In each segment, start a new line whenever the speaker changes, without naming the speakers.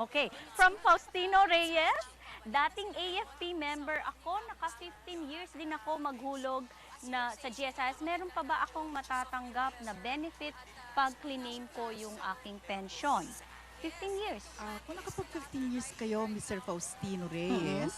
Okay. From Faustino Reyes, dating AFP member ako, naka 15 years din ako maghulog na sa GSIS. Meron pa ba akong matatanggap na benefit pag claim ko yung aking pension? 15 years.
Kung nakapag 15 years kayo, Mr. Faustino Reyes,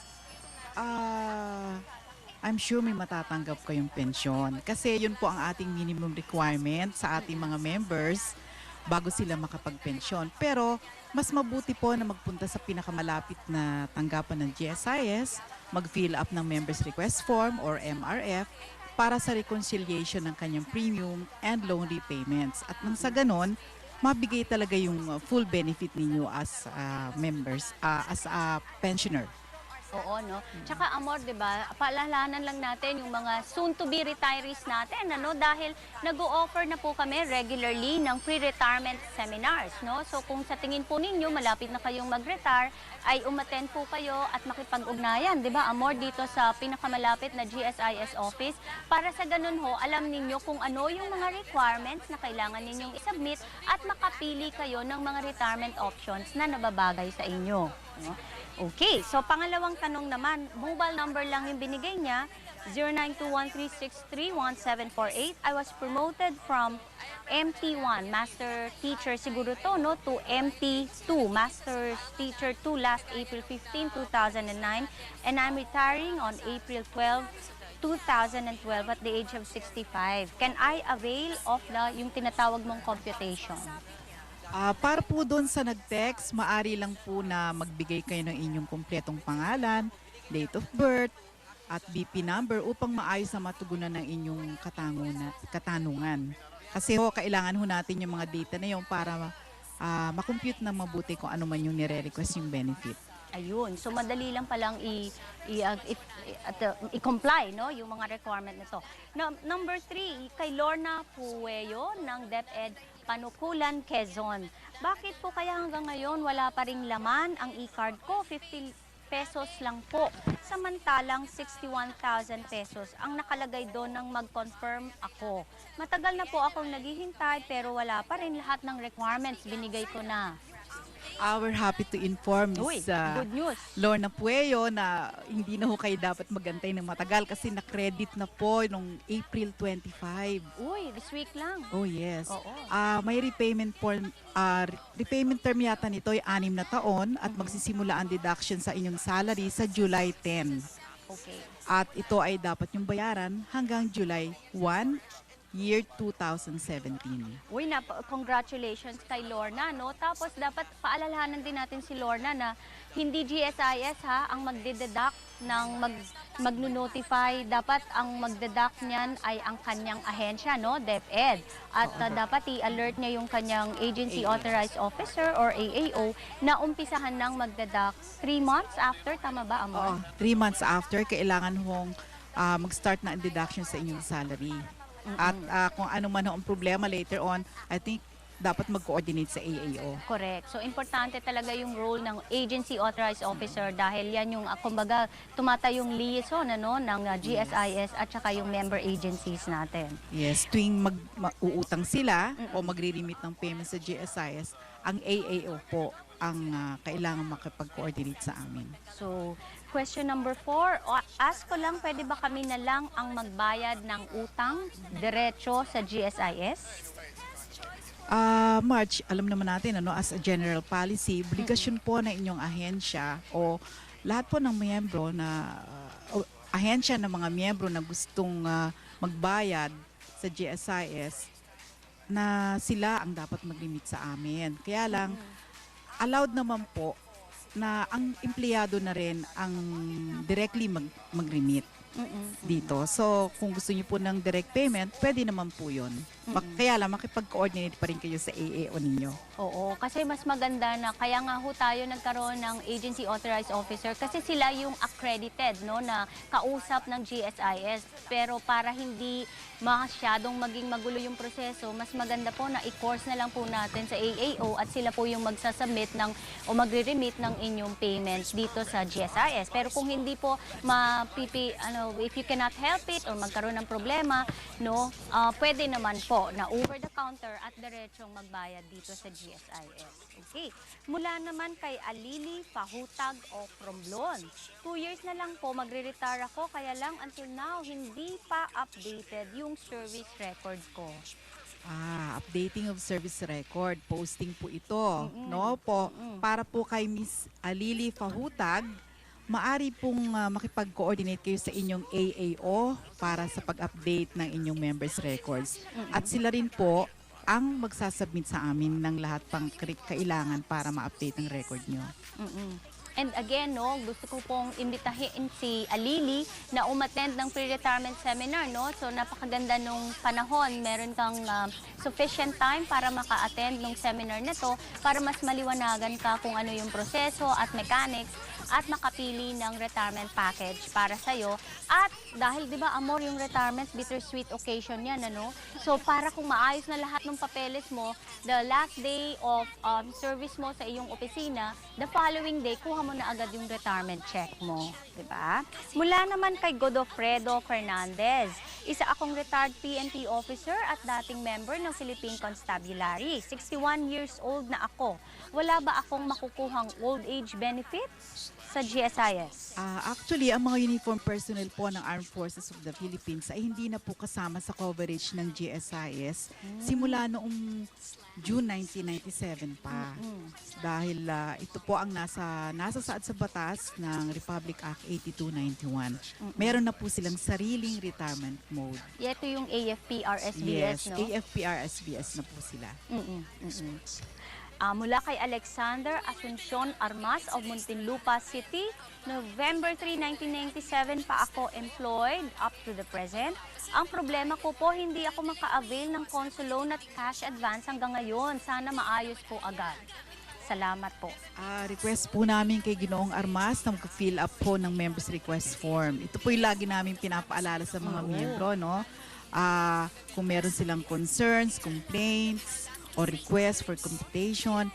I'm sure may matatanggap kayong pensyon. Kasi yun po ang ating minimum requirement sa ating mga members bago sila makapagpensyon. Pero mas mabuti po na magpunta sa pinakamalapit na tanggapan ng GSIS, mag-fill up ng Members Request Form or MRF para sa reconciliation ng kanyang premium and loan repayments. At nang sa ganon, mabigay talaga yung full benefit ninyo as members, as a pensioner.
Oo, no? Tsaka, Amor, di ba, paalalahanan lang natin yung mga soon-to-be retirees natin, ano? Dahil nag-o-offer na po kami regularly ng pre-retirement seminars, no? So, kung sa tingin po ninyo, malapit na kayong mag-retire, ay umattend po kayo at makipag-ugnayan, di ba, Amor, dito sa pinakamalapit na GSIS office. Para sa ganun ho, alam ninyo kung ano yung mga requirements na kailangan ninyong isubmit at makapili kayo ng mga retirement options na nababagay sa inyo. No? Okay, so pangalawang tanong naman, mobile number lang yung binigay niya, 092136314748. I was promoted from MT1, Master Teacher siguro to, no, to MT2, Master Teacher 2 last April 15, 2009, and I'm retiring on April 12, 2012 at the age of 65. Can I avail of yung tinatawag mong computation?
Para po doon sa nag-text, maari lang po na magbigay kayo ng inyong kumpletong pangalan, date of birth, at BP number upang maayos na matugunan ng inyong katanungan. Kasi ho, kailangan ho natin yung mga data na yun para makompute na mabuti kung ano man yung nire-request yung benefit.
Ayun. So, madali lang palang i-comply, no, yung mga requirement nito. Number 3, kay Lorna Pueyo ng DepEd Panukulan, Quezon. Bakit po kaya hanggang ngayon wala pa ring laman ang e-card ko? 50 pesos lang po. Samantalang 61,000 pesos ang nakalagay doon nang mag-confirm ako. Matagal na po akong naghihintay pero wala pa rin lahat ng requirements. Binigay ko na.
We're happy to inform Ms.
Good news.
Lorna Pueyo na hindi na ho kayo dapat magantay ng matagal kasi na-credit na po nung April 25.
Uy, this week lang.
Oh yes.
Oo.
May repayment term yata nito ay 6 na taon at magsisimula ang deduction sa inyong salary sa July 10.
Okay.
At ito ay dapat yung bayaran hanggang July 1, year 2017.
Uy, congratulations kay Lorna, no? Tapos dapat paalalahanan din natin si Lorna na hindi GSIS ang magde-deduct ng magno-notify. Dapat ang magdeduct niyan ay ang kanyang ahensya, no? DepEd. At dapat i-alert niya yung kanyang agency authorized officer or AAO na umpisahan ng magdeduct 3 months after. Tama ba, Amor?
3 months after, kailangan hong mag-start na ang deduction sa inyong salary. At kung ano man ang problema later on, I think dapat mag-coordinate sa AAO.
Correct. So, importante talaga yung role ng agency authorized officer dahil yan yung, kumbaga, tumatayong liaison ng GSIS at saka yung member agencies natin.
Yes, tuwing mag-uutang sila o magre-remit ng payment sa GSIS, ang AAO po ang kailangan makipag-coordinate sa amin.
So, question number 4, ask ko lang, pwede ba kami na lang ang magbayad ng utang diretso sa GSIS?
March, alam naman natin, as a general policy, obligasyon po ng inyong ahensya o lahat po ng miyembro na ahensya ng mga miyembro na gustong magbayad sa GSIS na sila ang dapat mag-remit sa amin. Kaya lang, allowed naman po na ang empleyado na rin ang directly mag-remit dito. So, kung gusto niyo po ng direct payment, pwede naman po yun. Kaya lang, makipag-coordinate pa rin kayo sa AAO ninyo.
Oo, kasi mas maganda na kaya nga ho tayo nagkaroon ng agency authorized officer kasi sila yung accredited, no, na kausap ng GSIS. Pero para hindi masyadong maging magulo yung proseso, mas maganda po na i-course na lang po natin sa AAO at sila po yung magsasubmit o magre-remit ng inyong payments dito sa GSIS. Pero kung hindi po if you cannot help it or magkaroon ng problema, no, pwede naman po po, na over the counter at diretsong magbayad dito sa GSIS. Okay. Mula naman kay Alili Pahutag o Romblon. 2 years na lang po magre-retire ako, kaya lang until now hindi pa updated yung service record ko.
Updating of service record, posting po ito, no po, para po kay Miss Alili Pahutag, maari pong makipag-coordinate kayo sa inyong AAO para sa pag-update ng inyong members records. At sila rin po ang magsasubmit sa amin ng lahat pang kailangan para ma-update ang record nyo.
And again, no, gusto ko pong imbitahin si Alili na umattend ng pre-retirement seminar, no? So napakaganda nung panahon, meron kang sufficient time para maka-attend ng seminar na to para mas maliwanagan ka kung ano yung proseso at mechanics at makapili ng retirement package para sa'yo. At dahil 'di ba, Amor, yung retirement bittersweet occasion yan, ano? So para kung maayos na lahat ng papeles mo, the last day of service mo sa iyong opisina, the following day kuha mo na agad yung retirement check mo, 'di ba? Mula naman kay Godofredo Fernandez, isa akong retired PNP officer at dating member ng Philippine Constabulary. 61 years old na ako. Wala ba akong makukuhang old age benefits sa GSIS?
Actually, ang mga uniform personnel po ng Armed Forces of the Philippines ay hindi na po kasama sa coverage ng GSIS simula noong June 1997 pa. Dahil ito po ang nasa saad sa batas ng Republic Act 8291. Meron na po silang sariling retirement mode.
Ito yung AFP-RSBS,
Yes,
no?
AFP-RSBS na po sila.
Mula kay Alexander Asuncion Armas of Muntinlupa City, November 3, 1997 pa ako employed up to the present. Ang problema ko po, hindi ako maka-avail ng consul loan at cash advance hanggang ngayon. Sana maayos po agad. Salamat po.
Request po namin kay Ginoong Armas na mag-fill up po ng members request form. Ito po yung lagi namin pinapaalala sa mga miyembro, no? Kung meron silang concerns, complaints, or request for computation,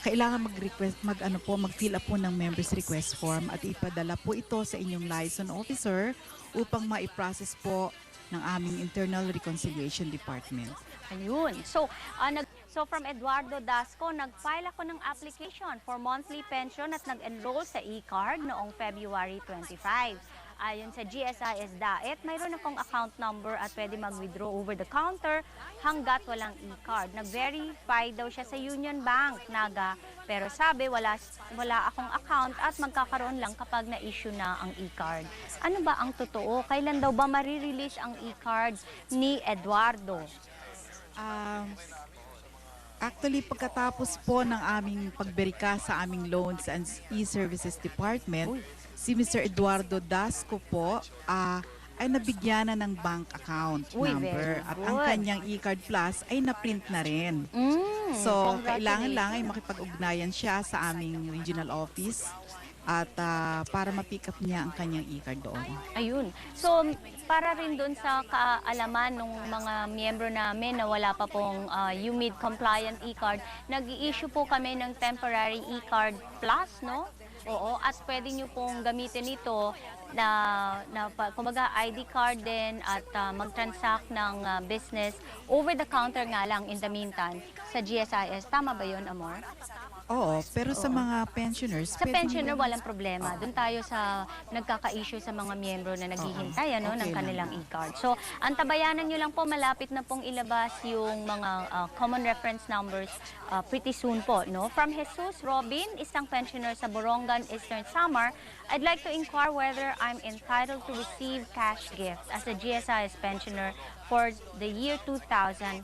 kailangan mag-fill up po ng members request form at ipadala po ito sa inyong liaison officer upang ma-process po ng aming Internal Reconciliation Department.
Ayun. So from Eduardo Dasco, nag-file ako ng application for monthly pension at nag-enroll sa e-card noong February 25. Ayon sa GSIS DAET, mayroon akong account number at pwede mag-withdraw over the counter hanggat walang e-card. Nag-verify daw siya sa Union Bank, Naga, pero sabi wala akong account at magkakaroon lang kapag na-issue na ang e-card. Ano ba ang totoo? Kailan daw ba marirelease ang e-card ni Eduardo?
Actually, pagkatapos po ng aming pagberika sa aming Loans and E-Services Department, si Mr. Eduardo Dasco po ay nabigyan na ng bank account number at ang kanyang e-card plus ay na-print na rin. So, kailangan lang ay makipag-ugnayan siya sa aming regional office at para ma-pick up niya ang kanyang e-card doon.
Ayun. So, para rin doon sa kaalaman ng mga miyembro namin na wala pa pong UMID compliant e-card, nag-i-issue po kami ng temporary e-card plus, no? Oo, at pwede nyo pong gamitin ito na kumbaga ID card din at mag-transact ng business over the counter nga lang in the meantime sa GSIS. Tama ba yun, Amor?
Oo, pero sa mga pensioners...
Sa pensioner, walang problema. Doon tayo sa nagkaka-issue sa mga miyembro na naghihintay ng kanilang e-card. So, antabayanan nyo lang po, malapit na pong ilabas yung mga common reference numbers pretty soon po. No? From Jesus Robin, isang pensioner sa Borongan, Eastern Samar, I'd like to inquire whether I'm entitled to receive cash gift as a GSIS pensioner for the year 2009.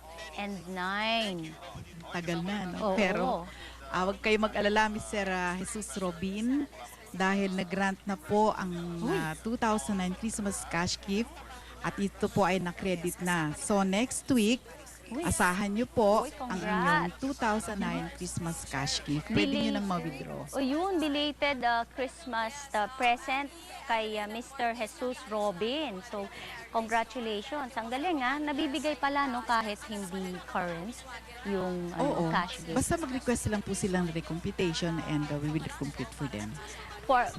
Tagal na, no?
Oo.
Pero... huwag kayo mag-alala, Mr. Jesus Robin, dahil nag-grant na po ang 2009 Christmas cash gift at ito po ay na-credit na. So next week, asahan nyo po ang inyong 2009 Christmas cash gift. Pwede nyo nang ma-withdraw.
O yun, belated Christmas present kay Mr. Jesus Robin. So, congratulations. Ang galing nabibigay pala kahit hindi current yung cash gift.
Basta mag-request lang po silang recomputation and we will compute for them.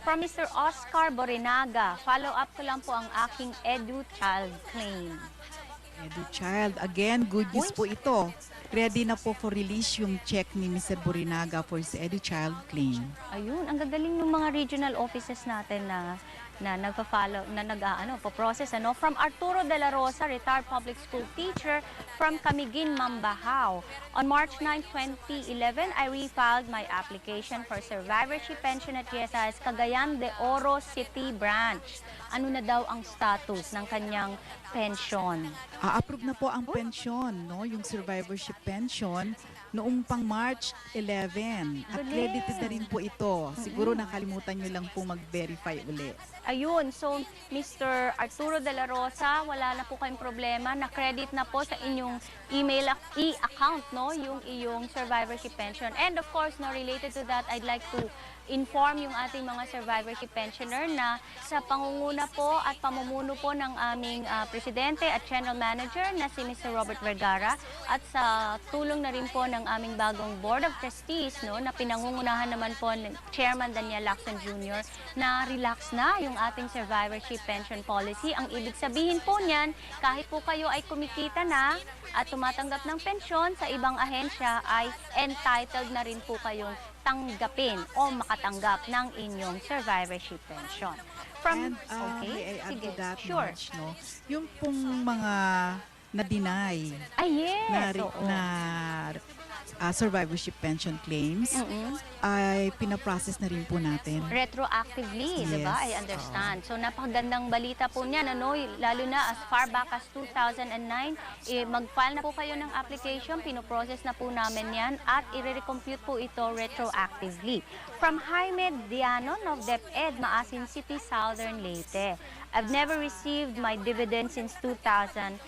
From Mr. Oscar Borinaga, follow up ko lang po ang aking Edu Child claim.
EduChild. Again, good news po ito. Ready na po for release yung check ni Mr. Borinaga for his EduChild claim.
Ayun, ang gagaling ng mga regional offices natin na nagpa-follow, na po-process, From Arturo de la Rosa, retired public school teacher from Camiguin, Mambahaw. On March 9, 2011, I refiled my application for survivorship pension at GSIS Cagayan de Oro City Branch. Ano na daw ang status ng kanyang pension?
Approve na po ang pensyon, no? Yung survivorship pension noong pang March 11. At
Galing.
credited na rin po ito. Siguro nakalimutan nyo lang po mag-verify uli.
Ayun, so Mr. Arturo de la Rosa, wala na po kayong problema, na-credit na po sa inyong email e-account, no, yung iyong survivorship pension. And of course, no, related to that, I'd like to inform yung ating mga survivorship pensioner na sa pangunguna po at pamumuno po ng aming presidente at general manager na si Mr. Robert Vergara at sa tulong na rin po ng aming bagong board of trustees, no, na pinangungunahan naman po ng Chairman Daniel Lacson Jr. na relax na yung ating survivorship pension policy. Ang ibig sabihin po niyan, kahit po kayo ay kumikita na at tumatanggap ng pensyon sa ibang ahensya, ay entitled na rin po kayong tanggapin o makatanggap ng inyong survivorship pension.
And may I add to that,
Sure.
Marge, no? Yung pong mga na-deny
Ay, yes.
na survivorship pension claims ay pinaprocess na rin po natin.
Retroactively, di ba? I
Yes.
understand. So, napakagandang balita po niyan, lalo na as far back as 2009, mag-file na po kayo ng application, pinoprocess na po namin yan, at i-recompute po ito retroactively. From Jaime Diano of DepEd, Maasin City, Southern Leyte. I've never received my dividend since 2005.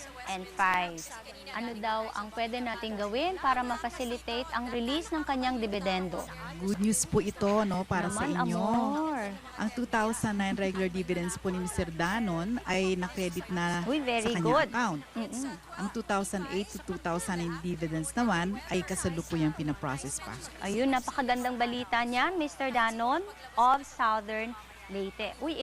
Ano daw ang pwede nating gawin para ma-facilitate ang release ng kanyang dividendo?
Good news po ito, no, para sa
Naman,
inyo.
amor.
Ang 2009 regular dividends po ni Mr. Danon ay na-credit na
Uy,
sa
very
kanyang
good.
account.
Mm-mm.
Ang 2008 to 2009 dividends naman ay kasalukuyang pinaprocess pa.
Ayun, napakagandang balita niyan, Mr. Danon of Southern Leyte. Uy,